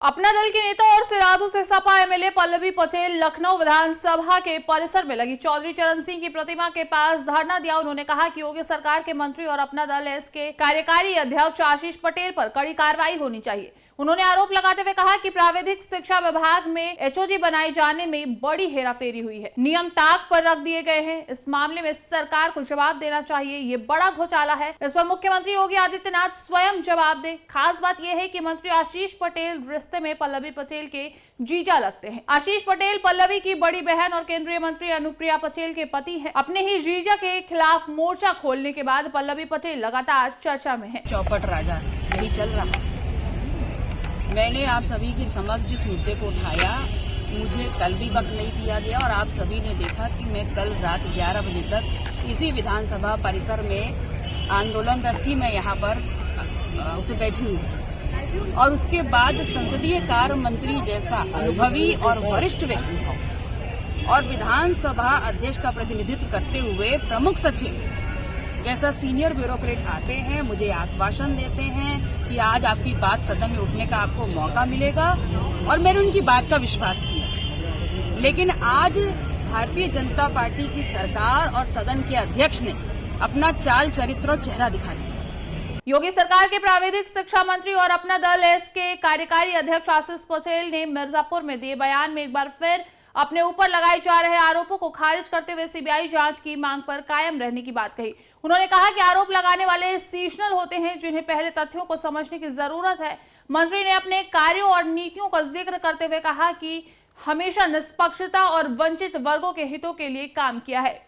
अपना दल के नेता और सिराधु से सपा एमएलए पल्लवी पटेल लखनऊ विधानसभा के परिसर में लगी चौधरी चरण सिंह की प्रतिमा के पास धरना दिया। उन्होंने कहा कि योगी सरकार के मंत्री और अपना दल इसके कार्यकारी अध्यक्ष आशीष पटेल पर कड़ी कार्रवाई होनी चाहिए। उन्होंने आरोप लगाते हुए कहा कि प्राविधिक शिक्षा विभाग में एचओजी बनाए जाने में बड़ी हेराफेरी हुई है, नियम ताक पर रख दिए गए हैं। इस मामले में सरकार को जवाब देना चाहिए, ये बड़ा घोटाला है। इस पर मुख्यमंत्री योगी आदित्यनाथ स्वयं जवाब दे। खास बात यह है कि मंत्री आशीष पटेल रिश्ते में पल्लवी पटेल के जीजा लगते हैं। आशीष पटेल पल्लवी की बड़ी बहन और केंद्रीय मंत्री अनुप्रिया पटेल के पति हैं। अपने ही जीजा के खिलाफ मोर्चा खोलने के बाद पल्लवी पटेल लगातार चर्चा में है। चौपट राजा यही चल रहा। मैंने आप सभी के समक्ष जिस मुद्दे को उठाया, मुझे कल भी वक्त नहीं दिया गया और आप सभी ने देखा कि मैं कल रात 11 बजे तक इसी विधानसभा परिसर में आंदोलनरत थी। मैं यहाँ पर उसे बैठी हुई थी और उसके बाद संसदीय कार्य मंत्री जैसा अनुभवी और वरिष्ठ व्यक्ति और विधानसभा अध्यक्ष का प्रतिनिधित्व करते हुए प्रमुख सचिव जैसा सीनियर ब्यूरोक्रेट आते हैं, मुझे आश्वासन देते हैं कि आज आपकी बात सदन में उठने का आपको मौका मिलेगा और मैंने उनकी बात का विश्वास किया। लेकिन आज भारतीय जनता पार्टी की सरकार और सदन के अध्यक्ष ने अपना चाल चरित्र और चेहरा दिखा दिया। योगी सरकार के प्राविधिक शिक्षा मंत्री और अपना दल इसके कार्यकारी अध्यक्ष आशीष पटेल ने मिर्जापुर में दिए बयान में एक बार फिर अपने ऊपर लगाए जा रहे आरोपों को खारिज करते हुए सीबीआई जांच की मांग पर कायम रहने की बात कही। उन्होंने कहा कि आरोप लगाने वाले सीजनल होते हैं, जिन्हें पहले तथ्यों को समझने की जरूरत है। मंत्री ने अपने कार्यों और नीतियों का जिक्र करते हुए कहा कि हमेशा निष्पक्षता और वंचित वर्गों के हितों के लिए काम किया है।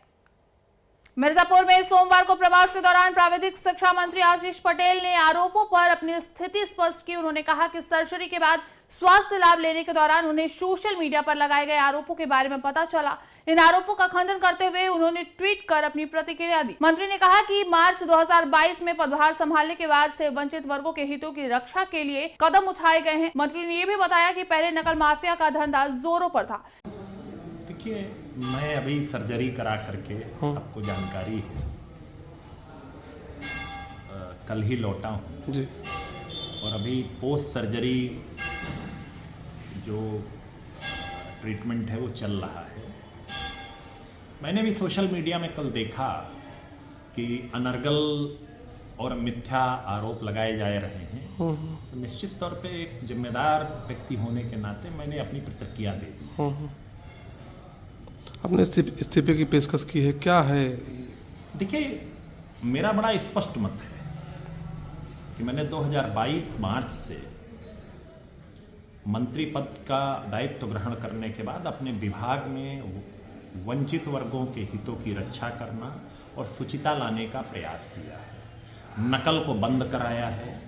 मिर्जापुर में सोमवार को प्रवास के दौरान प्राविधिक शिक्षा मंत्री आशीष पटेल ने आरोपों पर अपनी स्थिति स्पष्ट की। उन्होंने कहा कि सर्जरी के बाद स्वास्थ्य लाभ लेने के दौरान उन्हें सोशल मीडिया पर लगाए गए आरोपों के बारे में पता चला। इन आरोपों का खंडन करते हुए उन्होंने ट्वीट कर अपनी प्रतिक्रिया दी। मंत्री ने कहा कि मार्च 2022 में पदभार संभालने के बाद से वंचित वर्गों के हितों की रक्षा के लिए कदम उठाए गए हैं। मंत्री ने यह भी बताया कि पहले नकल माफिया का धंधा जोरों पर था। देखिए, मैं अभी सर्जरी करा करके आपको जानकारी है, कल ही लौटा हूँ जी। और अभी पोस्ट सर्जरी जो ट्रीटमेंट है वो चल रहा है। मैंने भी सोशल मीडिया में कल देखा कि अनर्गल और मिथ्या आरोप लगाए जा रहे हैं, तो निश्चित तौर पे एक जिम्मेदार व्यक्ति होने के नाते मैंने अपनी प्रतिक्रिया दे दी। आपने इस्तीफे की पेशकश की है, क्या है? देखिए, मेरा बड़ा स्पष्ट मत है कि मैंने 2022 मार्च से मंत्री पद का दायित्व ग्रहण करने के बाद अपने विभाग में वंचित वर्गों के हितों की रक्षा करना और शुचिता लाने का प्रयास किया है। नकल को बंद कराया है।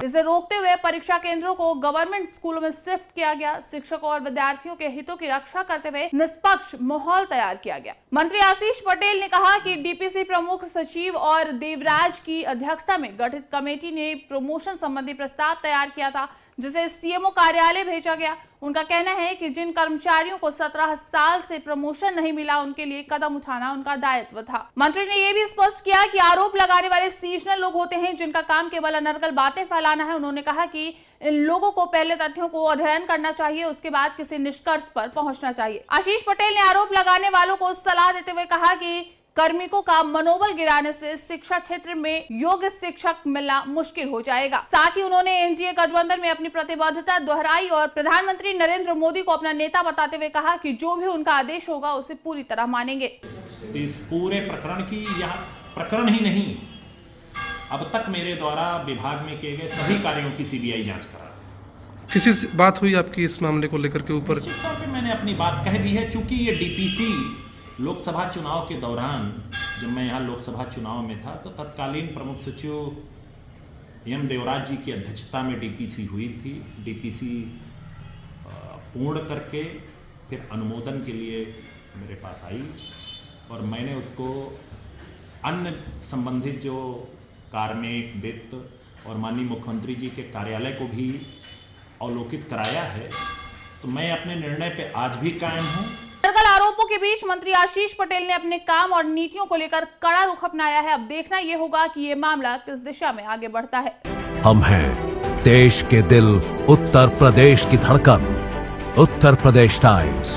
इसे रोकते हुए परीक्षा केंद्रों को गवर्नमेंट स्कूलों में शिफ्ट किया गया। शिक्षकों और विद्यार्थियों के हितों की रक्षा करते हुए निष्पक्ष माहौल तैयार किया गया। मंत्री आशीष पटेल ने कहा कि डीपीसी प्रमुख सचिव और देवराज की अध्यक्षता में गठित कमेटी ने प्रमोशन संबंधी प्रस्ताव तैयार किया था, जिसे सीएमओ कार्यालय भेजा गया। उनका कहना है कि जिन कर्मचारियों को 17 साल से प्रमोशन नहीं मिला, उनके लिए कदम उठाना उनका दायित्व था। मंत्री ने यह भी स्पष्ट किया कि आरोप लगाने वाले सीजनल लोग होते हैं, जिनका काम केवल अनर्गल बातें फैलाना है। उन्होंने कहा कि इन लोगों को पहले तथ्यों को अध्ययन करना चाहिए, उसके बाद किसी निष्कर्ष पर पहुंचना चाहिए। आशीष पटेल ने आरोप लगाने वालों को सलाह देते हुए कहा कि कार्मिकों का मनोबल गिराने से शिक्षा क्षेत्र में योग्य शिक्षक मिलना मुश्किल हो जाएगा। साथ ही उन्होंने एनडीए गठबंधन में अपनी प्रतिबद्धता दोहराई और प्रधानमंत्री नरेंद्र मोदी को अपना नेता बताते हुए कहा कि जो भी उनका आदेश होगा उसे पूरी तरह मानेंगे। तो इस पूरे प्रकरण की, यह प्रकरण ही नहीं, अब तक मेरे द्वारा विभाग में किए गए सभी कार्यों की सीबीआई जांच करा। किसी से बात हुई आपकी इस मामले को लेकर के ऊपर? निश्चित तौर पे मैंने अपनी बात कह दी है। चूंकि ये डीपीसी लोकसभा चुनाव के दौरान, जब मैं यहाँ लोकसभा चुनाव में था, तो तत्कालीन प्रमुख सचिव एम देवराज जी की अध्यक्षता में डीपीसी हुई थी। डीपीसी पूर्ण करके फिर अनुमोदन के लिए मेरे पास आई और मैंने उसको अन्य संबंधित जो कार्मिक, वित्त और माननीय मुख्यमंत्री जी के कार्यालय को भी अवलोकित कराया है। तो मैं अपने निर्णय पे आज भी कायम हूँ। आरोपों के बीच मंत्री आशीष पटेल ने अपने काम और नीतियों को लेकर कड़ा रुख अपनाया है। अब देखना यह होगा कि यह मामला किस दिशा में आगे बढ़ता है। हम हैं देश के दिल, उत्तर प्रदेश की धड़कन, उत्तर प्रदेश टाइम्स।